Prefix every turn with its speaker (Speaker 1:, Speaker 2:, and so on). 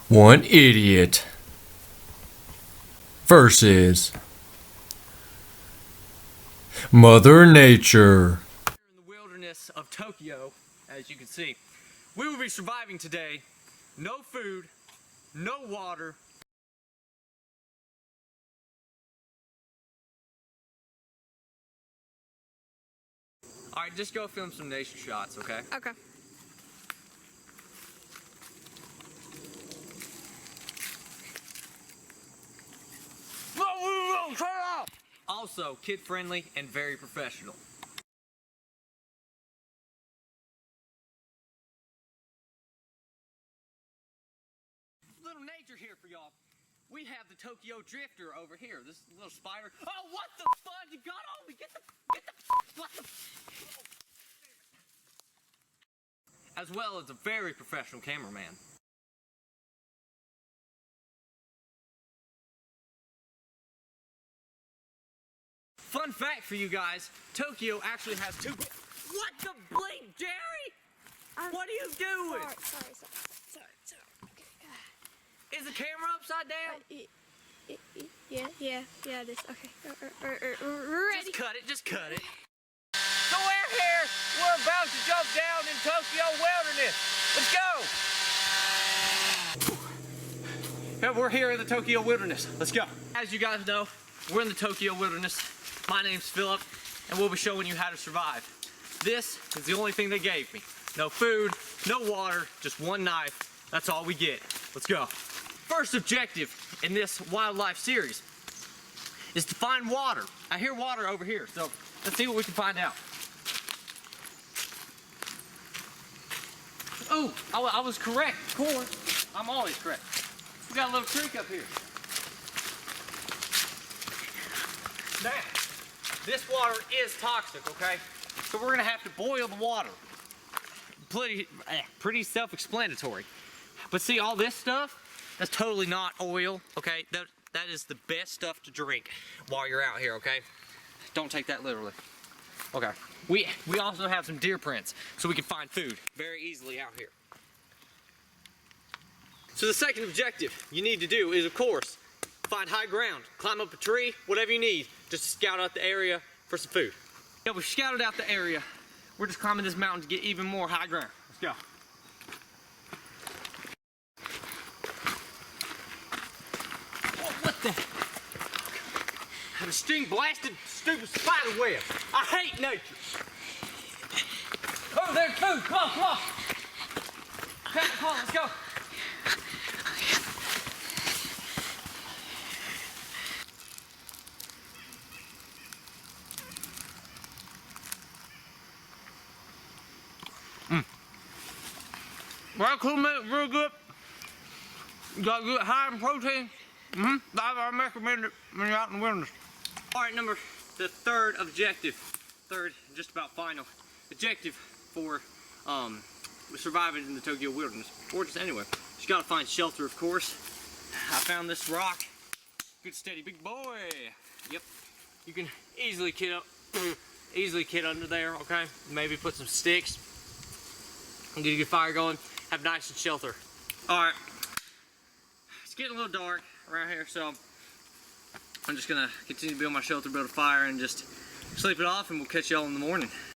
Speaker 1: One idiot versus Mother Nature.
Speaker 2: In the wilderness of Tokyo, as you can see, we will be surviving today. No food, no water. Alright, just go film some nature shots, okay?
Speaker 3: Okay.
Speaker 2: Also, kid-friendly and very professional. Little nature here for y'all. We have the Tokyo Drifter over here. This little spider. Oh, what the fuck? You got on me. Get the, what the? As well as a very professional cameraman. Fun fact for you guys, Tokyo actually has two... What the bleep, Jerry? What are you doing?
Speaker 3: Sorry. Okay.
Speaker 2: Is the camera upside down?
Speaker 3: Yeah, it is. Okay. Ready?
Speaker 2: Just cut it. So we're here. We're about to jump down in Tokyo wilderness. Let's go. Yeah, we're here in the Tokyo wilderness. Let's go. As you guys know, we're in the Tokyo wilderness. My name's Philip, and we'll be showing you how to survive. This is the only thing they gave me. No food, no water, just one knife. That's all we get. Let's go. First objective in this wildlife series is to find water. I hear water over here, so let's see what we can find out. Oh, I was correct. Corn. I'm always correct. We got a little creek up here. Now, this water is toxic, okay? So we're gonna have to boil the water. Pretty self-explanatory. But see, all this stuff, that's totally not oil, okay? That is the best stuff to drink while you're out here, okay? Don't take that literally. Okay. We also have some deer prints, so we can find food very easily out here. So the second objective you need to do is, of course, find high ground, climb up a tree, whatever you need, just to scout out the area for some food. Yeah, we've scouted out the area. We're just climbing this mountain to get even more high ground. Let's go. Oh, what the? The sting blasted stupid spider web. I hate nature. Oh, there too. Come on. Come on, let's go. Well, cool, man, real good. Got good, high in protein. I recommend it when you're out in the wilderness. All right, the third objective, just about final objective for surviving in the Tokyo wilderness, or just anywhere. You gotta find shelter, of course. I found this rock. Good steady big boy. Yep. You can easily get under there, okay? Maybe put some sticks and get a good fire going. Have nice and shelter. Alright. It's getting a little dark around here, so I'm just gonna continue to build my shelter, build a fire, and just sleep it off, and we'll catch y'all in the morning.